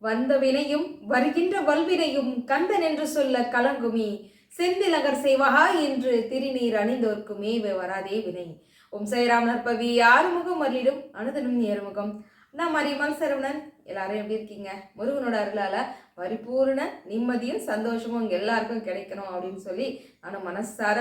வந்த வினையும் வருகின்ற வல்வினையும் கந்தன் என்று சொல்ல கலங்குமி செந்திலகர் செய்வகா என்று திருநீர் அணிந்தோர்க்குமே வராதே வினை. ஓம் சைராம் நற்பவி ஆறுமுகம் அருளிடும் அனுதனும் ஏறுமுகம். நான் மரியம்மாள் சரவணன். எல்லாரும் எப்படி இருக்கீங்க? முருகனோட அருளால பரிபூர்ண நிம்மதியும் சந்தோஷமும் உங்க எல்லாருக்கும் கிடைக்கணும் அப்படின்னு சொல்லி நானும் மனசார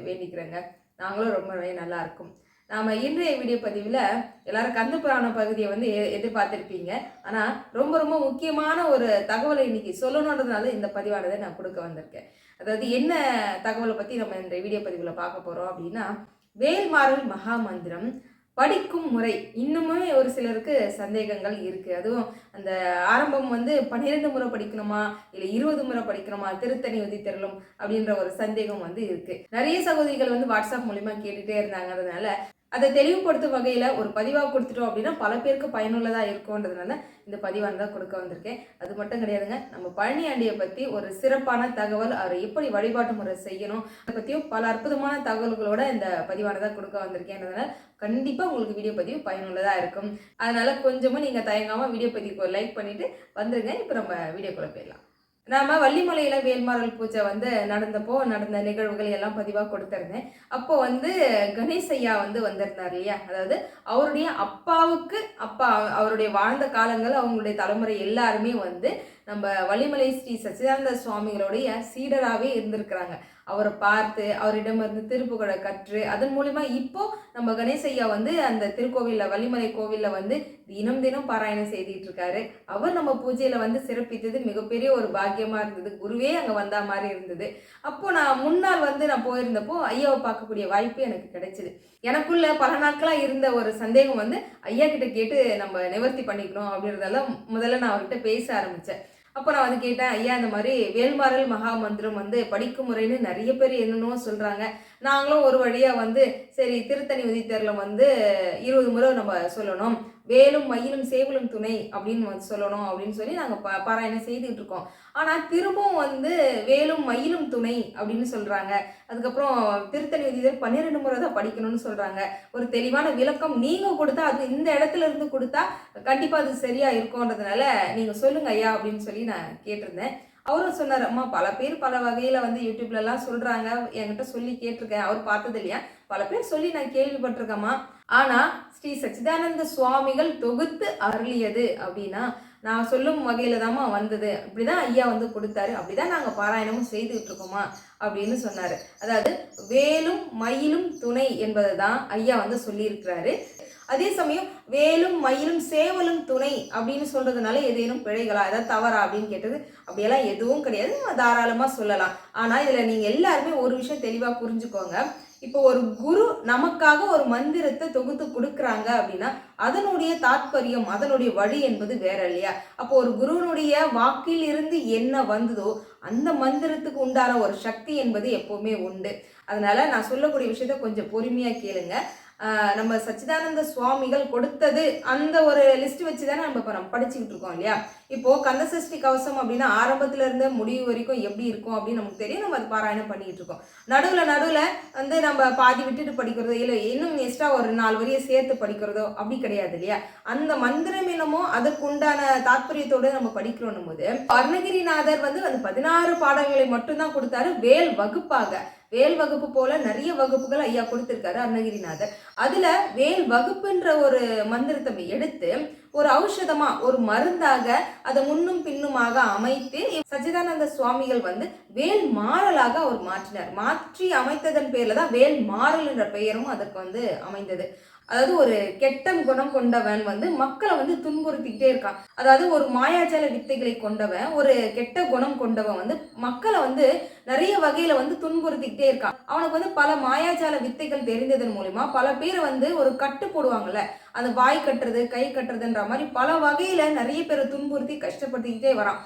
வேண்டிக்கிறேங்க. நாங்களும் ரொம்பவே நல்லா இருக்கும். நாம இன்றைய வீடியோ பதிவில் எல்லாரும் கந்த புராண பகுதியை எதிர்பார்த்திருப்பீங்க. ஆனால் ரொம்ப ரொம்ப முக்கியமான ஒரு தகவலை இன்னைக்கு சொல்லணுன்றதுனால இந்த பதிவானதை நான் கொடுக்க வந்திருக்கேன். அதாவது என்ன தகவலை பற்றி நம்ம இந்த வீடியோ பதிவில் பார்க்க போகிறோம் அப்படின்னா, வேல்மாறல் மகா மந்திரம் படிக்கும் முறை இன்னுமே ஒரு சிலருக்கு சந்தேகங்கள் இருக்கு. அதுவும் அந்த ஆரம்பம் 12 முறை படிக்கணுமா இல்லை 20 முறை படிக்கணுமா, திருத்தணி உதித்தரலும் அப்படின்ற ஒரு சந்தேகம் இருக்கு. நிறைய சகோதரிகள் வாட்ஸ்அப் மூலியமா கேட்டுட்டே இருந்தாங்க. அதனால அதை தெளிவுபடுத்தும் வகையில ஒரு பதிவாக கொடுத்துட்டோம் அப்படின்னா பல பேருக்கு பயனுள்ளதா இருக்கும்ன்றதுனால இந்த பதிவானதா கொடுக்க வந்திருக்கேன். அது மட்டும் கிடையாதுங்க, நம்ம பழனி ஆண்டியை பத்தி ஒரு சிறப்பான தகவல், அவர் எப்படி வழிபாட்டு முறை செய்யணும் அதை பத்தியும் பல அற்புதமான தகவல்களோட இந்த பதிவானதா கொடுக்க வந்திருக்கேன்றதுனால கண்டிப்பா உங்களுக்கு வீடியோ பதிவு பயனுள்ளதா இருக்கும். அதனால கொஞ்சமும் நீங்க தயங்காம வீடியோ பதிவுக்கு ஒரு லைக் பண்ணிட்டு வந்துருங்க. இப்ப நம்ம வீடியோக்குள்ள போயிடலாம். நாம வள்ளிமலையில வேல்மாறல் பூஜை நடந்த நிகழ்வுகள் எல்லாம் பதிவாக கொடுத்திருந்தேன். அப்போ கணேஷ் ஐயா வந்திருந்தார் இல்லையா. அதாவது அவருடைய அப்பாவுக்கு அப்பா, அவருடைய வாழ்ந்த காலங்கள் அவங்களுடைய தலைமுறை எல்லாருமே நம்ம வள்ளிமலை ஸ்ரீ சச்சிதானந்த சுவாமிகளுடைய சீடராகவே இருந்திருக்கிறாங்க. அவரை பார்த்து அவரிடமிருந்து திருப்புகழை கற்று அதன் மூலிமா இப்போ நம்ம கணேஷ் ஐயா அந்த திருக்கோவிலில் வள்ளிமலை கோவிலில் தினம் தினம் பாராயணம் செய்துட்டு இருக்காரு. அவர் நம்ம பூஜையில சிறப்பித்தது மிகப்பெரிய ஒரு பாக்கியமா இருந்தது. குருவே அங்கே வந்தா மாதிரி இருந்தது. அப்போ நான் முன்னால் நான் போயிருந்தப்போ ஐயாவை பார்க்கக்கூடிய வாய்ப்பு எனக்கு கிடைச்சிது. எனக்குள்ள பல நாட்களா இருந்த ஒரு சந்தேகம் ஐயா கிட்ட கேட்டு நம்ம நிவர்த்தி பண்ணிக்கணும் அப்படின்றதெல்லாம் முதல்ல நான் அவர்கிட்ட பேச ஆரம்பிச்சேன். அப்போ நான் கேட்டேன், ஐயா இந்த மாதிரி வேல்மாறல் மகா மந்திரம் படிக்கும் முறைன்னு நிறைய பேர் என்னென்னோ சொல்றாங்க. நாங்களும் ஒரு வழியா சரி திருத்தணி உதித்தரில் 20 முறை நம்ம சொல்லணும், வேலும் மயிலும் சேவலும் துணை அப்படின்னு சொல்லணும் அப்படின்னு சொல்லி நாங்கள் பாராயணம் செய்துட்டு இருக்கோம். ஆனால் திரும்பவும் வேலும் மயிலும் துணை அப்படின்னு சொல்றாங்க. அதுக்கப்புறம் திருத்தணி உதித்தர் 12 முறை தான் படிக்கணும்னு சொல்றாங்க. ஒரு தெளிவான விளக்கம் நீங்க கொடுத்தா, அது இந்த இடத்துல இருந்து கொடுத்தா கண்டிப்பா அது சரியா இருக்கும்ன்றதுனால நீங்க சொல்லுங்க ஐயா அப்படின்னு சொல்லி நான் கேட்டிருந்தேன். அவரும் சொன்னார், அம்மா பல பேர் பல வகையில யூடியூப்ல எல்லாம் சொல்றாங்க, என்கிட்ட சொல்லி கேட்டிருக்கேன். அவர் பார்த்தது இல்லையா, பல பேர் சொல்லி நான் கேள்விப்பட்டிருக்கேம்மா. ஆனா ஸ்ரீ சச்சிதானந்த சுவாமிகள் தொகுத்து அருளியது அப்படின்னா நான் சொல்லும் வகையில தாம்மா வந்தது. அப்படிதான் ஐயா கொடுத்தாரு, அப்படிதான் நாங்க பாராயணமும் செய்துட்டு இருக்கோமா அப்படின்னு சொன்னாரு. அதாவது வேலும் மயிலும் துணை என்பதை தான் ஐயா சொல்லியிருக்கிறாரு. அதே சமயம் வேலும் மயிலும் சேவலும் துணை அப்படின்னு சொல்றதுனால ஏதேனும் பிழைகளா, ஏதாவது தவறா அப்படின்னு கேட்டது. அப்படியெல்லாம் எதுவும் கிடையாது, நம்ம தாராளமா சொல்லலாம். ஆனா இதுல நீங்க எல்லாருமே ஒரு விஷயம் தெளிவா புரிஞ்சுக்கோங்க. இப்போ ஒரு குரு நமக்காக ஒரு மந்திரத்தை தொகுத்து கொடுக்குறாங்க அப்படின்னா அதனுடைய தாத்பரியம், அதனுடைய வழி என்பது வேற இல்லையா. அப்போ ஒரு குருவனுடைய வாக்கில் இருந்து என்ன வந்ததோ அந்த மந்திரத்துக்கு உண்டான ஒரு சக்தி என்பது எப்பவுமே உண்டு. அதனால நான் சொல்லக்கூடிய விஷயத்த கொஞ்சம் பொறுமையா கேளுங்க. நம்ம சச்சிதானந்த சுவாமிகள் கொடுத்தது அந்த ஒரு லிஸ்ட் வச்சுதானே நம்ம படிச்சுக்கிட்டு இருக்கோம் இல்லையா. இப்போ கந்தசஷ்டி கவசம் அப்படின்னா ஆரம்பத்துல இருந்து முடிவு வரைக்கும் எப்படி இருக்கும் அப்படின்னு நமக்கு தெரியும். நம்ம அது பாராயணம் பண்ணிட்டு இருக்கோம். நடுவுல நம்ம பாதி விட்டுட்டு படிக்கிறதோ இல்லை இன்னும் எக்ஸ்ட்ரா ஒரு 4 வரியை சேர்த்து படிக்கிறதோ அப்படி கிடையாது இல்லையா. அந்த மந்திரம் என்னமோ அதுக்கு உண்டான தாத்பரியத்தோடு நம்ம படிக்கிறோம் போது அருணகிரிநாதர் அந்த 16 பாடல்களை மட்டும்தான் கொடுத்தாரு வேல் வகுப்பாக. வேல் வகுப்பு போல நிறைய வகுப்புகள் ஐயா கொடுத்திருக்காரு அருணகிரிநாதர். அதுல வேல் வகுப்புன்ற ஒரு மந்திரத்தை எடுத்து ஒரு ஔஷதமா, ஒரு மருந்தாக அதை முன்னும் பின்னுமாக அமைத்து சச்சிதானந்த சுவாமிகள் வேல் மாறலாக அவர் மாற்றினார். மாற்றி அமைத்ததன் பேர்ல தான் வேல் மாறல் என்ற பெயரும் அதற்கு அமைந்தது. அதாவது ஒரு கெட்ட குணம் கொண்டவன் மக்களை துன்புறுத்திக்கிட்டே இருக்கான். அதாவது ஒரு மாயாஜால வித்தைகளை கொண்டவன், ஒரு கெட்ட குணம் கொண்டவன் மக்களை நிறைய வகையில துன்புறுத்திக்கிட்டே இருக்கான். அவனுக்கு பல மாயாஜால வித்தைகள் தெரிந்ததன் மூலியமா பல பேர் ஒரு கட்டு போடுவாங்கல்ல, அந்த வாய் கட்டுறது கை கட்டுறதுன்ற மாதிரி பல வகையில நிறைய பேரை துன்புறுத்தி கஷ்டப்படுத்திக்கிட்டே வரான்.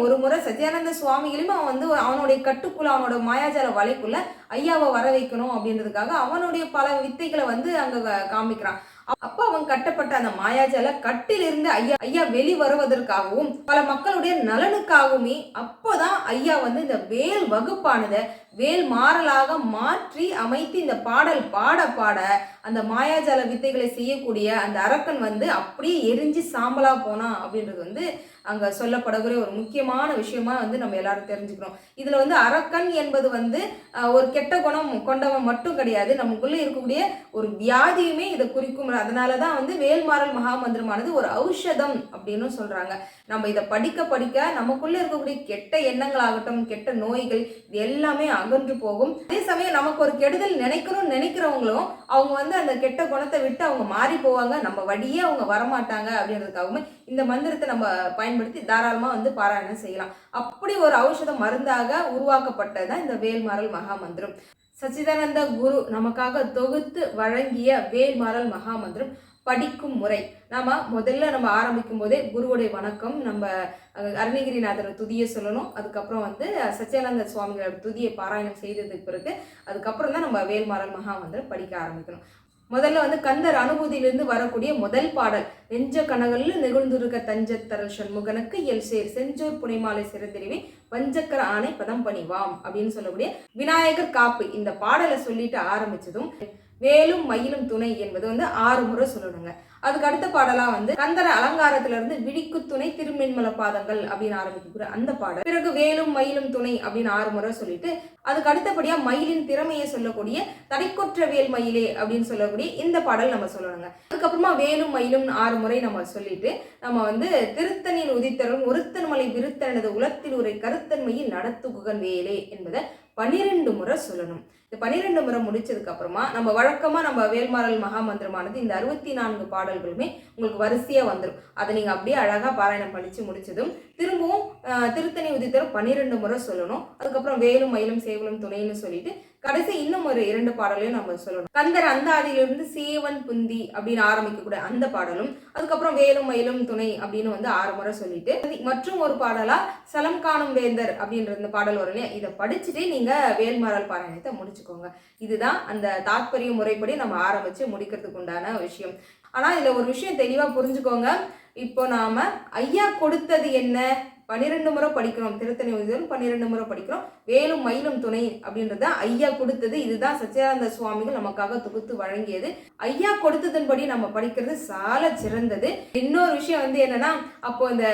ஒரு முறை சச்சிதானந்த சுவாமிகளையும் அவன் அவனுடைய கட்டுக்குள்ள, அவனோட மாயாஜால வலைக்குள்ள ஐயாவை வர வைக்கணும் அப்படின்றதுக்காக அவனுடைய பல வித்தைகளை அங்க காமிக்கிறான். அப்போ அவன் கட்டப்பட்ட அந்த மாயாஜால கட்டிலிருந்து ஐயா வெளி வருவதற்காகவும் பல மக்களுடைய நலனுக்காகவுமே அப்போதான் ஐயா இந்த வேல் வகுப்பானத வேல் மாறலாக மாற்றி அமைத்து இந்த பாடல் பாட பாட அந்த மாயாஜால வித்தைகளை செய்யக்கூடிய அந்த அரக்கன் அப்படியே எரிஞ்சு சாம்பலா போனா அப்படின்றது அங்கே சொல்லப்படக்கூடிய ஒரு முக்கியமான விஷயமா வந்து நம்ம எல்லாரும் தெரிஞ்சுக்கிறோம். இதில் வந்து அரக்கன் என்பது வந்து ஒரு கெட்ட குணம் கொண்டவன் மட்டும் கிடையாது, நமக்குள்ளே இருக்கக்கூடிய ஒரு வியாதியுமே இதை குறிக்கும். அதனால தான் வந்து வேல்மாறல் மகாமந்திரமானது ஒரு ஔஷதம் அப்படின்னு சொல்கிறாங்க. நம்ம இதை படிக்க படிக்க நமக்குள்ளே இருக்கக்கூடிய கெட்ட எண்ணங்களாகட்டும், கெட்ட நோய்கள் இது எல்லாமே அகன்று போகும். அதே சமயம் நமக்கு ஒரு கெடுதல் நினைக்கணும்னு நினைக்கிறவங்களும் அவங்க வந்து அந்த கெட்ட குணத்தை விட்டு அவங்க மாறி போவாங்க, நம்ம வழியே அவங்க வரமாட்டாங்க அப்படின்றதுக்காகவும் இந்த மந்திரத்தை நம்ம பயன்படுத்தி தாராளமாக வந்து பாராயணம் செய்யலாம். அப்படி ஒரு ஔஷத மருந்தாக உருவாக்கப்பட்டதான் இந்த வேல்மாறல் மகாமந்திரம். சச்சிதானந்த குரு நமக்காக தொகுத்து வழங்கிய வேல்மாறல் மகாமந்திரம் படிக்கும் முறை. முதல்ல நம்ம ஆரம்பிக்கும் போதே குருவுடைய வணக்கம், நம்ம அருணகிரிநாதர் துதியை சொல்லணும். அதுக்கப்புறம் வந்து சச்சிதானந்த சுவாமிகளோட துதியை பாராயணம் செய்ததுக்கு பிறகு அதுக்கப்புறம் தான் நம்ம வேல்மாறல் மகாமந்திரம் படிக்க ஆரம்பிக்கணும். முதல்ல வந்து கந்தர் அனுபூதியிலிருந்து வரக்கூடிய முதல் பாடல், நெஞ்ச கனகல்ல நிகழ்ந்துருக்க தஞ்சத்தரல் சண்முகனுக்கு எல் சேர் செஞ்சோர் புனைமாலை சிறந்தெரிவே பஞ்சக்கர ஆணை பதம் பணிவாம் அப்படின்னு சொல்லக்கூடிய விநாயகர் காப்பு. இந்த பாடலை சொல்லிட்டு ஆரம்பிச்சதும் வேலும் மயிலும் துணை என்பது வந்து 6 முறை சொல்லணுங்க. அதுக்கு அடுத்த பாடலா வந்து கந்தர அலங்காரத்துல இருந்து விழிக்கு துணை திருமென்மல பாதங்கள் அப்படின்னு ஆரம்பிக்கிற அந்த பாடல். பிறகு வேலும் மயிலும் துணை அப்படின்னு 6 முறை சொல்லிட்டு அதுக்கு அடுத்தபடியா மயிலின் திறமையை சொல்லக்கூடிய தடைக்கொற்ற வேல் மயிலே அப்படின்னு சொல்லக்கூடிய இந்த பாடல் நம்ம சொல்லணுங்க. அதுக்கப்புறமா வேலும் மயிலும் 6 முறை நம்ம சொல்லிட்டு நம்ம வந்து திருத்தனில் உதித்தரும் ஒருத்தன்மலை விருத்தனது உலத்தில் உரை கருத்தன்மையில் நடத்துகுகன் வேலே என்பதை 12 முறை சொல்லணும். இந்த 12 முறை முடிச்சதுக்கு அப்புறமா நம்ம வழக்கமா நம்ம வேல்மாறல் மகாமந்திரமானது இந்த 64 பாடல்களுமே உங்களுக்கு வரிசையா வந்துடும். அதை நீங்க அப்படியே அழகா பாராயணம் படிச்சு முடிச்சதும் திரும்பவும் திருத்தணி உதித்தரும் 12 முறை சொல்லணும். அதுக்கப்புறம் வேலும் மயிலும் சேவலும் துணைன்னு சொல்லிட்டு கடைசி இன்னும் ஒரு 2 பாடலையும் நம்ம சொல்லணும். கந்தர் அந்தாதியிலிருந்து சேவன் புந்தி அப்படின்னு ஆரம்பிக்கக்கூடிய அந்த பாடலும், அதுக்கப்புறம் வேலும் மயிலும் துணை அப்படின்னு வந்து 6 முறை சொல்லிட்டு மற்றும் ஒரு பாடலா சலம் காணும் வேந்தர் அப்படின்ற இந்த பாடல் வரும் இல்லையா, இதை படிச்சுட்டு நீங்க வேல்மாறல் பாராயணத்தை முடிச்சுக்கோங்க. இதுதான் அந்த தாத்பரிய முறைப்படி நம்ம ஆரம்பிச்சு முடிக்கிறதுக்கு உண்டான விஷயம். ஆனா இதுல ஒரு விஷயம் தெளிவா புரிஞ்சுக்கோங்க. இப்போ நாம ஐயா கொடுத்தது என்ன, 12 முறை படிக்கிறோம், திருத்தணி உதித்தரும் 12 முறை படிக்கிறோம், வேலும் மயிலும் துணை அப்படின்றத ஐயா கொடுத்தது. இதுதான் சச்சிதானந்த சுவாமிகள் நமக்காக தொகுத்து வழங்கியது. ஐயா கொடுத்ததன்படி நம்ம படிக்கிறது சால சிறந்தது. இன்னொரு விஷயம் வந்து என்னன்னா, அப்போ இந்த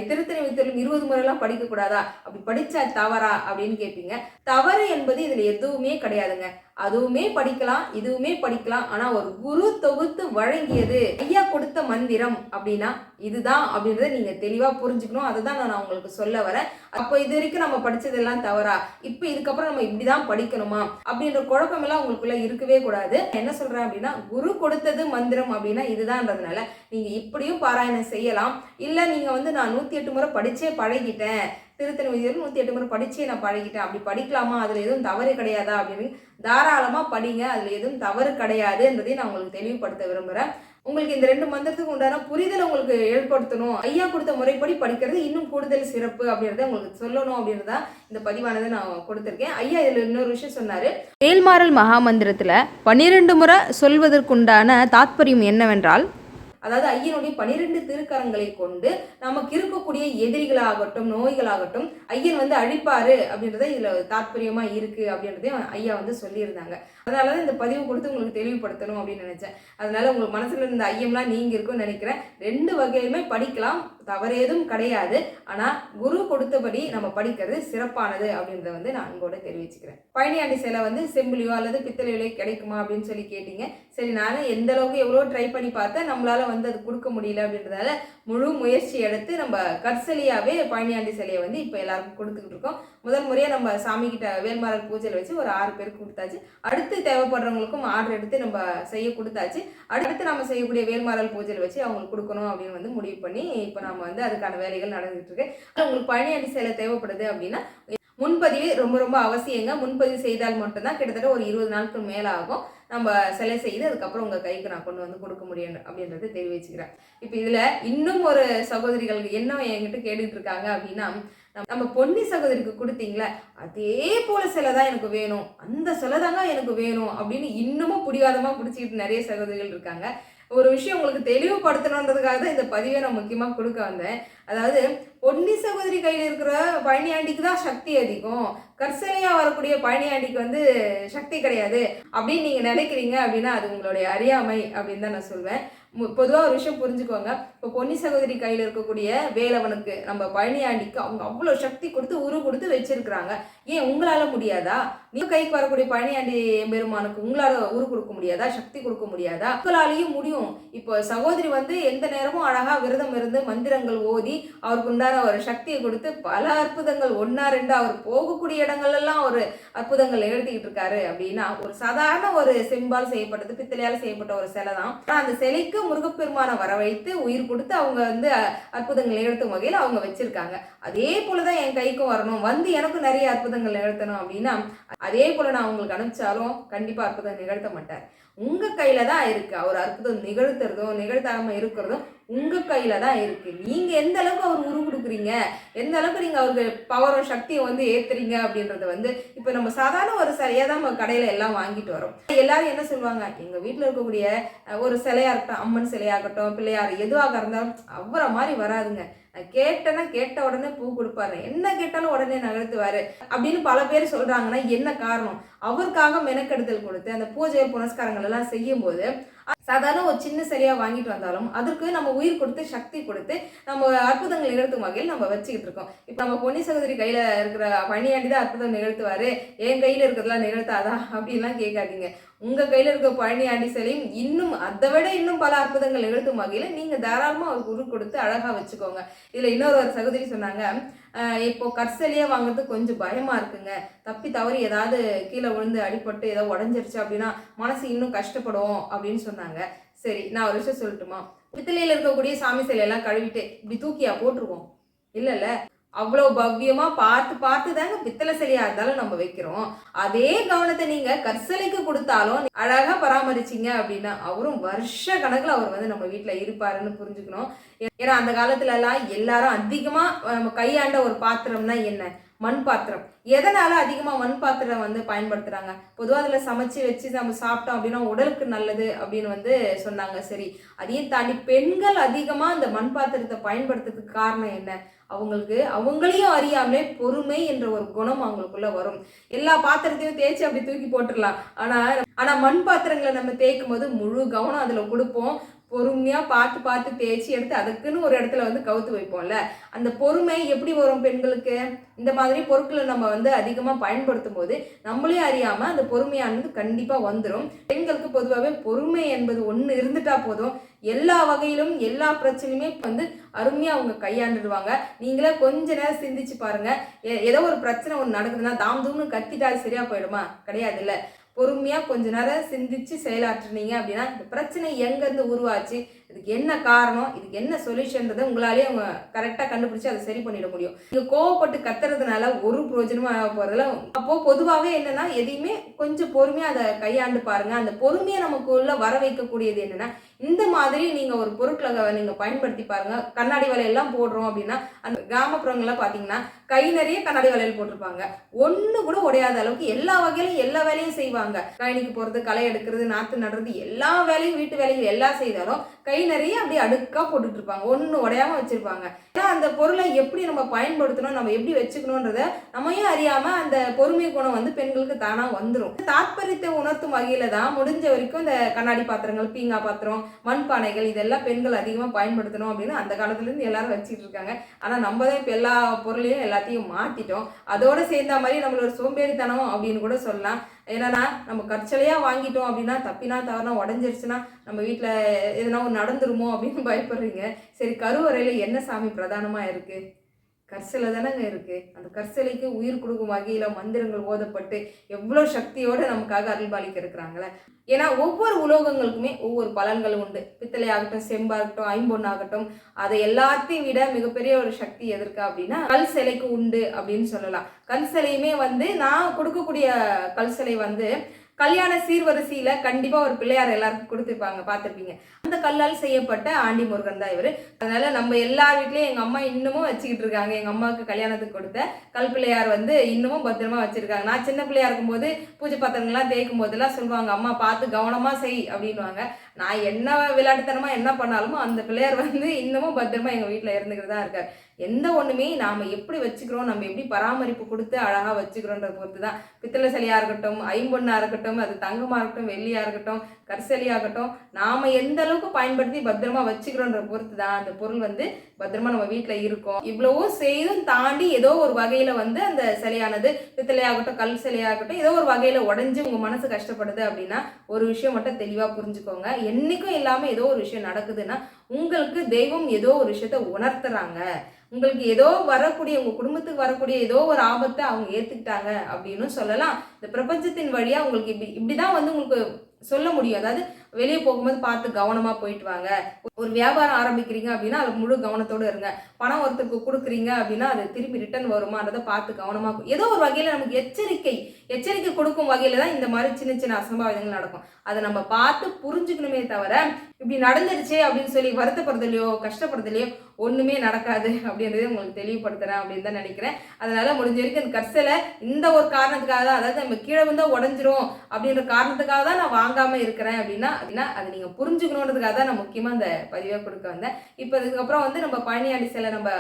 திருத்தணி உதித்தரும் 20 முறைலாம் படிக்க கூடாதா, அப்படி படிச்சா தவறா அப்படின்னு கேட்பீங்க. தவறு என்பது இதுல எதுவுமே கிடையாதுங்க. அதுவுமே படிக்கலாம், இதுவுமே படிக்கலாம். ஆனா ஒரு குரு தொகுத்து வழங்கியது ஐயா கொடுத்த மந்திரம் அப்படின்னா இதுதான் அப்படின்றத நீங்க தெளிவா புரிஞ்சுக்கணும். அதுதான் நான் உங்களுக்கு சொல்ல வரேன். அப்போ இது வரைக்கும் நம்ம படிச்சதெல்லாம் தவறா, இப்ப இதுக்கப்புறம் நம்ம இப்படிதான் படிக்கணுமா அப்படின்ற குழப்பம் எல்லாம் உங்களுக்குள்ள இருக்கவே கூடாது. என்ன சொல்றேன் அப்படின்னா, குரு கொடுத்தது மந்திரம் அப்படின்னா இதுதான்றதுனால நீங்க இப்படியும் பாராயணம் செய்யலாம். இல்ல நீங்க வந்து நான் 108 முறை படிச்சே பழகிட்டேன், திருத்தணி உதித்தரும் 108 முறை படிச்சே நான் பழகிட்டேன், அப்படி படிக்கலாமா, அதுல எதுவும் தவறு கிடையாதா அப்படின்னு தாராளமா படிங்க. அதுல எதுவும் தவறு கிடையாது என்றதையும் நான் உங்களுக்கு தெளிவுபடுத்த விரும்புறேன். உங்களுக்கு இந்த 2 மந்திரத்துக்கு உண்டான புரிதல் உங்களுக்கு ஏற்படுத்தணும், ஐயா கொடுத்த முறைப்படி படிக்கிறது இன்னும் கூடுதல் சிறப்பு அப்படின்றத உங்களுக்கு சொல்லணும் அப்படின்றத இந்த பதிவானதை நான் கொடுத்திருக்கேன். ஐயா இதுல இன்னொரு விஷயம் சொன்னாரு, வேல்மாறல் மகாமந்திரத்துல 12 முறை சொல்வதற்குண்டான தாத்பரியம் என்னவென்றால், அதாவது ஐயனுடைய 12 திருக்கரங்களை கொண்டு நமக்கு இருக்கக்கூடிய எதிரிகளாகட்டும் நோய்களாகட்டும் ஐயன் வந்து அழிப்பாரு அப்படின்றத இதுல தாத்பரியமா இருக்கு அப்படின்றதையும் ஐயா வந்து சொல்லியிருந்தாங்க. அதனாலதான் இந்த பதிவு கொடுத்து உங்களுக்கு தெளிவுபடுத்தணும் அப்படின்னு நினைச்சேன். அதனால உங்களுக்கு மனசுல இருந்த ஐயம்லாம் நீங்க இருக்கும்னு நினைக்கிறேன். 2 வகையிலுமே படிக்கலாம், தவறேதும் கிடையாது. ஆனா குரு கொடுத்தபடி நம்ம படிக்கிறது சிறப்பானது அப்படின்றத வந்து நான் அன்போட தெரிவிச்சுக்கிறேன். பழனியாண்டி சிலை வந்து செம்பிலியோ அல்லது பித்தளையிலோ கிடைக்குமா அப்படின்னு சொல்லி கேட்டீங்க. சரி, நானும் எந்த அளவுக்கு எவ்வளோ ட்ரை பண்ணி பார்த்தேன், நம்மளால வந்து அது கொடுக்க முடியல அப்படின்றதால முழு முயற்சி எடுத்து நம்ம கற்சலியாவே பழனியாண்டி சிலையை வந்து இப்போ எல்லாருக்கும் கொடுத்துக்கிட்டு இருக்கோம். முதல் முறையாக நம்ம சாமி கிட்ட வேல்மாறல் பூஜையில் வச்சு ஒரு 6 பேருக்கு கொடுத்தாச்சு. அடுத்து தேவைப்படுறவங்களுக்கும் ஆர்டர் எடுத்து நம்ம செய்ய கொடுத்தாச்சு. அடுத்து நம்ம செய்யக்கூடிய வேல்மாறல் பூஜையில் வச்சு அவங்களுக்கு கொடுக்கணும் அப்படின்னு வந்து முடிவு பண்ணி இப்போ நம்ம வந்து அதுக்கான வேலைகள் நடந்துகிட்டு இருக்கு. உங்களுக்கு பழனியாண்டி சிலை தேவைப்படுது அப்படின்னா முன்பதிவு ரொம்ப ரொம்ப அவசியங்க. முன்பதிவு செய்தால் மட்டும்தான் கிட்டத்தட்ட ஒரு 20 நாட்கள் மேலே ஆகும். நம்ம சிலை செய்து அதுக்கப்புறம் உங்கள் கைக்கு நான் கொண்டு வந்து கொடுக்க முடியும் அப்படின்றத தெரிவிச்சுக்கிறேன். இப்போ இதில் இன்னும் ஒரு சகோதரிகள் என்ன என்கிட்ட கேட்டுட்டு இருக்காங்க அப்படின்னா, நம்ம பொன்னி சகோதரிக்கு கொடுத்தீங்களே அதே போல சிலை தான் எனக்கு வேணும், அந்த சிலை தாங்க எனக்கு வேணும் அப்படின்னு இன்னமும் பிடிவாதமாக பிடிச்சிக்கிட்டு நிறைய சகோதரிகள் இருக்காங்க. ஒரு விஷயம் உங்களுக்கு தெளிவுபடுத்தணுன்றதுக்காக தான் இந்த பதிவை நான் முக்கியமாக கொடுக்க வந்தேன். அதாவது பொன்னி சகோதரி கையில் இருக்கிற பழனியாண்டிக்கு தான் சக்தி அதிகம், கற்சலையாக வரக்கூடிய பழனியாண்டிக்கு வந்து சக்தி கிடையாது அப்படின்னு நீங்கள் நினைக்கிறீங்க அப்படின்னா அது உங்களுடைய அறியாமை அப்படின்னு தான் நான் சொல்வேன். பொதுவாக ஒரு விஷயம் புரிஞ்சுக்கோங்க, இப்போ பொன்னி சகோதரி கையில் இருக்கக்கூடிய வேலவனுக்கு நம்ம பழனியாண்டிக்கு அவங்க அவ்வளோ சக்தி கொடுத்து உரு கொடுத்து வச்சிருக்கிறாங்க. ஏன் உங்களால முடியாதா? நீ கைக்கு வரக்கூடிய பழனியாண்டி பெருமானுக்கு உங்களால உரு கொடுக்க முடியாதா? சக்தி கொடுக்க முடியாதா? உங்களாலேயும் முடியும். இப்போ சகோதரி வந்து எந்த நேரமும் அழகா விரதம் இருந்து மந்திரங்கள் ஓதி அவருக்கு உண்டான ஒரு சக்தியை கொடுத்து பல அற்புதங்கள் ஒன்னா ரெண்டா அவர் போகக்கூடிய இடங்கள் எல்லாம் ஒரு அற்புதங்கள் நிகழ்த்திக்கிட்டு இருக்காரு. அப்படின்னா ஒரு சாதாரண ஒரு செம்பால் செய்யப்பட்டது பித்தளையால் செய்யப்பட்ட ஒரு சிலை தான். அந்த சிலைக்கு முருகப்பெருமானை வரவழைத்து உயிர் கொடுத்து அவங்க வந்து அற்புதங்கள் நிகழ்த்தும் வகையில் அவங்க வச்சிருக்காங்க. அதே போலதான் என் கைக்கும் வரணும், வந்து எனக்கும் நிறைய அற்புதங்கள் நிகழ்த்தணும் அப்படின்னா அதே போல நான் உங்களுக்கு அனுப்பிச்சாலும் கண்டிப்பா அற்புதம் நிகழ்த்த மாட்டார். உங்க கையில தான் இருக்கு. அவர் அற்புதம் நிகழ்த்துறதும் நிகழ்த்தாம இருக்கிறதும் உங்க கையில தான் இருக்கு. நீங்க எந்த அளவுக்கு அவர் உரு கொடுக்குறீங்க, எந்த அளவுக்கு நீங்க அவருக்கு பவரும் சக்தியை வந்து ஏத்துறீங்க அப்படின்றது வந்து இப்ப நம்ம சாதாரண ஒரு சிலையா தான் நம்ம கடையில எல்லாம் வாங்கிட்டு வரோம். எல்லாரும் என்ன சொல்லுவாங்க, எங்க வீட்டுல இருக்கக்கூடிய ஒரு சிலையா இருக்கட்டும், அம்மன் சிலையாகட்டும், பிள்ளையார் எதுவாக இருந்தாலும் அவரை மாதிரி வராதுங்க. கேட்டேன்னா கேட்ட உடனே பூ கொடுப்பாரு, என்ன கேட்டாலும் உடனே நகர்த்துவாரு அப்படின்னு பல பேர் சொல்றாங்கன்னா என்ன காரணம்? அவருக்காக மெனக்கெடுதல் கொடுத்து அந்த பூஜை புனஸ்காரங்கள் எல்லாம் செய்யும் போது சாதாரண ஒரு சின்ன சிலையா வாங்கிட்டு வந்தாலும் அதற்கு நம்ம உயிர் கொடுத்து சக்தி கொடுத்து நம்ம அற்புதங்கள் நிகழ்த்தும் வகையில் நம்ம வச்சுக்கிட்டு இருக்கோம். இப்ப நம்ம பொன்னி சகோதரி கையில இருக்கிற பழனியாண்டி தான் அற்புதம் நிகழ்த்துவாரு, என் கையில இருக்கிறதெல்லாம் நிகழ்த்தாதா அப்படின்லாம் கேட்காதீங்க. உங்க கையில இருக்க பழனியாண்டி சிலையும் இன்னும் அதை விட இன்னும் பல அற்புதங்கள் நிகழ்த்தும் வகையில நீங்க தாராளமா அவருக்கு உரு கொடுத்து அழகா வச்சுக்கோங்க. இதுல இன்னொரு சகோதரி சொன்னாங்க, இப்போ கற்சலியே வாங்குறது கொஞ்சம் பயமா இருக்குங்க, தப்பி தவறி ஏதாவது கீழே விழுந்து அடிபட்டு ஏதாவது உடஞ்சிருச்சு அப்படின்னா மனசு இன்னும் கஷ்டப்படும் அப்படின்னு சொன்னாங்க. சரி, நான் ஒரு விஷயம் சொல்லட்டுமா? பித்தளையில இருக்கக்கூடிய சாமி சிலையெல்லாம் கழுவிட்டு இப்படி தூக்கியா போட்டுருவோம்? இல்ல, அவ்வளோ பவ்யமா பார்த்து பார்த்து தாங்க பித்தளை சிலையா இருந்தாலும் நம்ம வைக்கிறோம். அதே கவனத்தை நீங்க கற்சலைக்கு கொடுத்தாலும் அழகா பராமரிச்சிங்க அப்படின்னா அவரும் வருஷ கணக்குல அவர் வந்து நம்ம வீட்டுல இருப்பாருன்னு புரிஞ்சுக்கணும். ஏன்னா அந்த காலத்துல எல்லாம் எல்லாரும் அதிகமா நம்ம கையாண்ட ஒரு பாத்திரம்னா என்ன? மண் பாத்திரம். எதனால அதிகமா மண் பாத்திரம் வந்து பயன்படுத்துறாங்க? பொதுவாக அதுல சமைச்சு வச்சு நம்ம சாப்பிட்டோம் அப்படின்னா உடலுக்கு நல்லது அப்படின்னு வந்து சொன்னாங்க. சரி, அதையும் தாண்டி பெண்கள் அதிகமா அந்த மண் பாத்திரத்தை பயன்படுத்துறதுக்கு காரணம் என்ன? அவங்களுக்கு அவங்களையும் அறியாமலே பொறுமை என்ற ஒரு குணம் அவங்களுக்குள்ள வரும். எல்லா பாத்திரத்தையும் தேய்ச்சி அப்படி தூக்கி போட்டுடலாம். ஆனா மண் பாத்திரங்களை நம்ம தேய்க்கும் போது முழு கவனம் அதுல கொடுப்போம். பொறுமையா பார்த்து பார்த்து தேய்ச்சி எடுத்து அதுக்குன்னு ஒரு இடத்துல வந்து கவுத்து வைப்போம்ல. அந்த பொறுமை எப்படி வரும் பெண்களுக்கு? இந்த மாதிரி பொருட்களை நம்ம வந்து அதிகமா பயன்படுத்தும் போது நம்மளே அறியாம அந்த பொறுமையானது கண்டிப்பா வந்துடும். பெண்களுக்கு பொதுவாகவே பொறுமை என்பது ஒண்ணு இருந்துட்டா போதும், எல்லா வகையிலும் எல்லா பிரச்சனையுமே வந்து அருமையா அவங்க கையாண்டுடுவாங்க. நீங்களே கொஞ்ச நேரம் சிந்திச்சு பாருங்க. ஏதோ ஒரு பிரச்சனை ஒன்று நடக்குதுன்னா தாம் தூம்னு கத்திட்டா சரியா போயிடுமா? கிடையாது. இல்ல, பொறுமையா கொஞ்ச நேரம் சிந்திச்சு செயலாற்றுனீங்க அப்படின்னா இந்த பிரச்சனை எங்க இருந்து உருவாச்சு, இதுக்கு என்ன காரணம், இதுக்கு என்ன சொல்யூஷன்றதை உங்களாலேயே அவங்க கரெக்டா கண்டுபிடிச்சு அதை சரி பண்ணிட முடியும். நீங்க கோவப்பட்டு கத்துறதுனால ஒரு பிரயோஜனமும் ஆக போறதுல. அப்போ பொதுவாகவே என்னன்னா எதையுமே கொஞ்சம் பொறுமையா அதை கையாண்டு பாருங்க. அந்த பொறுமையை நமக்குள்ள வர வைக்கக்கூடியது என்னன்னா இந்த மாதிரி நீங்க ஒரு பொருட்களை நீங்க பயன்படுத்தி பாருங்க. கண்ணாடி வலையெல்லாம் போடுறோம் அப்படின்னா அந்த கிராமப்புறங்கள்லாம் பாத்தீங்கன்னா கை நிறைய கண்ணாடி வலையில் போட்டிருப்பாங்க. ஒண்ணு கூட உடையாத அளவுக்கு எல்லா வகையிலும் எல்லா வேலையும் செய்வாங்க. கழனிக்கு போறது, களை எடுக்கிறது, நாத்து நடுறது, எல்லா வேலையும் வீட்டு வேலைகள் எல்லாம் செய்தாலும் கை நிறைய அப்படியே அடுக்கா போட்டுட்டு இருப்பாங்க. ஒண்ணு உடையாம வச்சிருப்பாங்க. ஏன்னா அந்த பொருளை எப்படி நம்ம பயன்படுத்தணும், நம்ம எப்படி வச்சுக்கணும்ன்றத நம்மையும் அறியாம அந்த பொறுமை குணம் வந்து பெண்களுக்கு தானா வந்துடும். தாற்பயத்தை உணர்த்தும் வகையில தான் முடிஞ்ச வரைக்கும் இந்த கண்ணாடி பாத்திரங்கள், பீங்கா பாத்திரம், மண்பானைகள் இதெல்லாம் பெண்கள் அதிகமா பயன்படுத்தணும் அப்படின்னு அந்த காலத்துல இருந்து எல்லாரும் வச்சுட்டு இருக்காங்க. ஆனா நம்ம தான் இப்ப எல்லா பொருளையும் எல்லாத்தையும் மாத்திட்டோம். அதோட சேர்ந்த மாதிரி நம்மளோட சோம்பேறித்தனம் அப்படின்னு கூட சொல்லலாம். என்னன்னா நம்ம கற்சலையா வாங்கிட்டோம் அப்படின்னா தப்பினா தவறுனா உடஞ்சிருச்சுன்னா நம்ம வீட்டுல எதனா நடந்துருமோ அப்படின்னு பயப்படுறீங்க. சரி, கருவறையில என்ன சாமி பிரதானமா இருக்கு? கற்சிலை தானங்க இருக்கு. அந்த கற்சிலைக்கு உயிர் கொடுக்கும் வகையில மந்திரங்கள் ஓதப்பட்டு எவ்வளவு சக்தியோட நமக்காக அருள்பாலிக்க இருக்கிறாங்களே. ஏன்னா ஒவ்வொரு உலோகங்களுக்குமே ஒவ்வொரு பலன்கள் உண்டு. பித்தளை ஆகட்டும், செம்பாகட்டும், ஐம்பொன்னாகட்டும், அதை எல்லாத்தையும் விட மிகப்பெரிய ஒரு சக்தி எதற்கா அப்படின்னா கல் சிலைக்கு உண்டு அப்படின்னு சொல்லலாம். கல் சிலையுமே வந்து நான் கொடுக்கக்கூடிய கல் சிலை வந்து கல்யாண சீர்வரிசையில கண்டிப்பா ஒரு பிள்ளையார் எல்லாருக்கும் கொடுத்துருப்பாங்க, பார்த்துருப்பீங்க. அந்த கல்லால் செய்யப்பட்ட ஆண்டி முருகன் தான் இவரு. அதனால நம்ம எல்லார் வீட்லயும் எங்க அம்மா இன்னமும் வச்சுக்கிட்டு இருக்காங்க. எங்க அம்மாவுக்கு கல்யாணத்துக்கு கொடுத்த கல் பிள்ளையார் வந்து இன்னமும் பத்திரமா வச்சிருக்காங்க. நான் சின்ன பிள்ளையா இருக்கும் போது பூஜை பாத்திரங்கள்லாம் தேய்க்கும் போதெல்லாம் சொல்லுவாங்க, அம்மா பார்த்து கவனமா செய் அப்படின்வாங்க. நான் என்ன விளையாட்டுத்தனமா என்ன பண்ணாலும் அந்த பிள்ளையார் வந்து இன்னமும் பத்திரமா எங்க வீட்டுல இருந்துக்கிட்டு தான் இருக்காரு. எந்த ஒண்ணுமே நாம எப்படி வச்சுக்கிறோம், நம்ம எப்படி பராமரிப்பு கொடுத்து அழகா வச்சுக்கிறோன்றத பொறுத்து தான். பித்தளை சிலையா இருக்கட்டும், ஐம்பொன்னா இருக்கட்டும், அது தங்கமா இருக்கட்டும், வெள்ளியா இருக்கட்டும், கற்சலையாகட்டும் நாம எந்த அளவுக்கு பயன்படுத்தி பத்திரமா வச்சுக்கிறோன்ற பொறுத்து தான் அந்த பொருள் வந்து பத்திரமா நம்ம வீட்டில் இருக்கும். இவ்வளவோ செய்தும் தாண்டி ஏதோ ஒரு வகையில வந்து அந்த சிலையானது பித்தளையாகட்டும் கல் சிலையாகட்டும் ஏதோ ஒரு வகையில உடஞ்சி உங்க மனசு கஷ்டப்படுது அப்படின்னா ஒரு விஷயம் மட்டும் தெளிவா புரிஞ்சுக்கோங்க. என்னைக்கும் இல்லாம ஏதோ ஒரு விஷயம் நடக்குதுன்னா உங்களுக்கு தெய்வம் ஏதோ ஒரு விஷயத்த உணர்த்துறாங்க. உங்களுக்கு ஏதோ வரக்கூடிய உங்க குடும்பத்துக்கு வரக்கூடிய ஏதோ ஒரு ஆபத்தை அவங்க ஏத்துக்கிட்டாங்க அப்படின்னு சொல்லலாம். இந்த பிரபஞ்சத்தின் வழியா உங்களுக்கு இப்படிதான் வந்து உங்களுக்கு சொல்ல முடியும். அதாவது வெளியே போகும்போது பார்த்து கவனமா போயிட்டு வாங்க. ஒரு வியாபாரம் ஆரம்பிக்கிறீங்க அப்படின்னா அது முழு கவனத்தோடு இருங்க. பணம் ஒருத்தருக்கு கொடுக்குறீங்க அப்படின்னா அது திருப்பி ரிட்டர்ன் வருமானதை பார்த்து கவனமா ஏதோ ஒரு வகையில நமக்கு எச்சரிக்கை கொடுக்கும் வகையில தான் இந்த மாதிரி சின்ன சின்ன அசம்பாவிதங்கள் நடக்கும். அதை நம்ம பார்த்து புரிஞ்சுக்கணுமே தவிர இப்படி நடந்துடுச்சே அப்படின்னு சொல்லி வருத்தப்படுறதுலையோ கஷ்டப்படுறதுலையோ ஒண்ணுமே நடக்காது அப்படின்றத உங்களுக்கு தெளிவுபடுத்துறேன் அப்படின்னு தான் நினைக்கிறேன். அதனால முடிஞ்ச வரைக்கும் இந்த கற்சலை இந்த ஒரு காரணத்துக்காக தான், அதாவது நம்ம கீழே வந்தா உடஞ்சிரும் அப்படின்ற காரணத்துக்காக தான் நான் வாங்காம இருக்கிறேன் அப்படின்னா அதை நீங்க புரிஞ்சுக்கணுன்றதுக்காக தான் நான் முக்கியமா இந்த பதிவை கொடுக்க வந்தேன். இப்போ இதுக்கப்புறம் வந்து நம்ம பழனியாண்டி சிலை நம்ம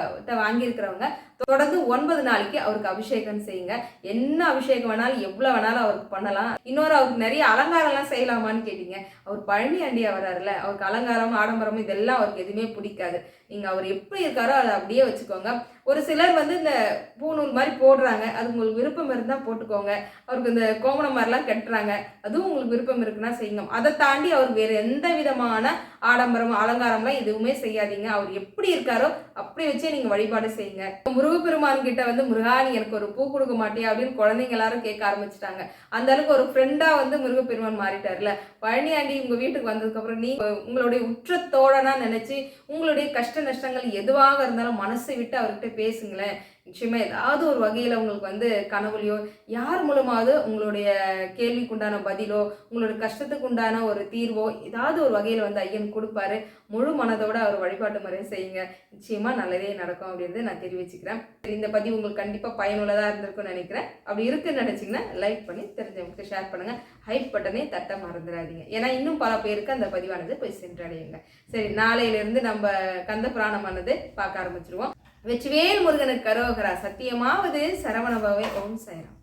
வாங்கியிருக்கிறவங்க தொடர்ந்து 9 நாளைக்கு அவருக்கு அபிஷேகம் செய்யுங்க. என்ன அபிஷேகம் வேணாலும் எவ்வளவு வேணாலும் அவருக்கு பண்ணலாம். இன்னொரு அவருக்கு நிறைய அலங்காரம் எல்லாம் செய்யலாமான்னு கேட்டீங்க. அவர் பழனியாண்டியா வர்றாருல, அவருக்கு அலங்காரம் ஆடம்பரம் இதெல்லாம் அவருக்கு எதுவுமே பிடிக்காது. நீங்க அவர் எப்படி இருக்காரோ அதை அப்படியே வச்சுக்கோங்க. ஒரு சிலர் வந்து இந்த பூநூல் மாதிரி போடுறாங்க, அது உங்களுக்கு விருப்பம் இருந்தா போட்டுக்கோங்க. அவருக்கு இந்த கோமணம் மாதிரிலாம் கட்டுறாங்க, அதுவும் உங்களுக்கு விருப்பம் இருக்குன்னா செய்யுங்க. அதை தாண்டி அவர் வேற எந்த விதமான ஆடம்பரம் அலங்காரம்லாம் எதுவுமே செய்யாதீங்க. அவர் எப்படி இருக்காரோ அப்படி வச்சே நீங்க வழிபாடு செய்யுங்க. முருகப்பெருமான் கிட்ட வந்து முருகா நீ எனக்கு ஒரு பூ கொடுக்க மாட்டியா அப்படின்னு குழந்தைங்க எல்லாரும் கேட்க ஆரம்பிச்சுட்டாங்க. அந்த அளவுக்கு ஒரு ஃப்ரெண்டா வந்து முருகப்பெருமான் மாறிட்டார்ல. பழனியாண்டி உங்க வீட்டுக்கு வந்ததுக்கு அப்புறம் நீ உங்களுடைய உற்ற தோழனா நினைச்சு உங்களுடைய கஷ்ட நஷ்டங்கள் எதுவாக இருந்தாலும் மனசை விட்டு அவர்கிட்ட பேசுங்களேன். நிச்சயமா ஏதாவது ஒரு வகையில உங்களுக்கு வந்து கனவுலையோ யார் மூலமாவது உங்களுடைய கேள்விக்குண்டான பதிலோ உங்களுடைய கஷ்டத்துக்கு உண்டான ஒரு தீர்வோ ஏதாவது ஒரு வகையில வந்து ஐயன் கொடுப்பாரு. முழு மனதோட அவர் வழிபாட்டு முறையை செய்யுங்க. நிச்சயமா நல்லதே நடக்கும் அப்படின்றத நான் தெரிவிச்சுக்கிறேன். இந்த பதிவு உங்களுக்கு கண்டிப்பா பயனுள்ளதா இருந்திருக்கும்னு நினைக்கிறேன். அப்படி இருக்குன்னு நினைச்சீங்கன்னா லைக் பண்ணி தெரிஞ்சவங்களுக்கு ஷேர் பண்ணுங்க. ஹைப் பட்டனே தட்ட மறந்துடாதீங்க. ஏன்னா இன்னும் பல பேருக்கு அந்த பதிவானது போய் சென்றடையுங்க. சரி, நாளையிலிருந்து நம்ம கந்த புராணமானது பார்க்க ஆரம்பிச்சிருவோம். வெற்றிவேல் முருகனுக்கு கரோகரா. சத்தியமாவது சரவணபவே. ஓம் சாய்ராம்.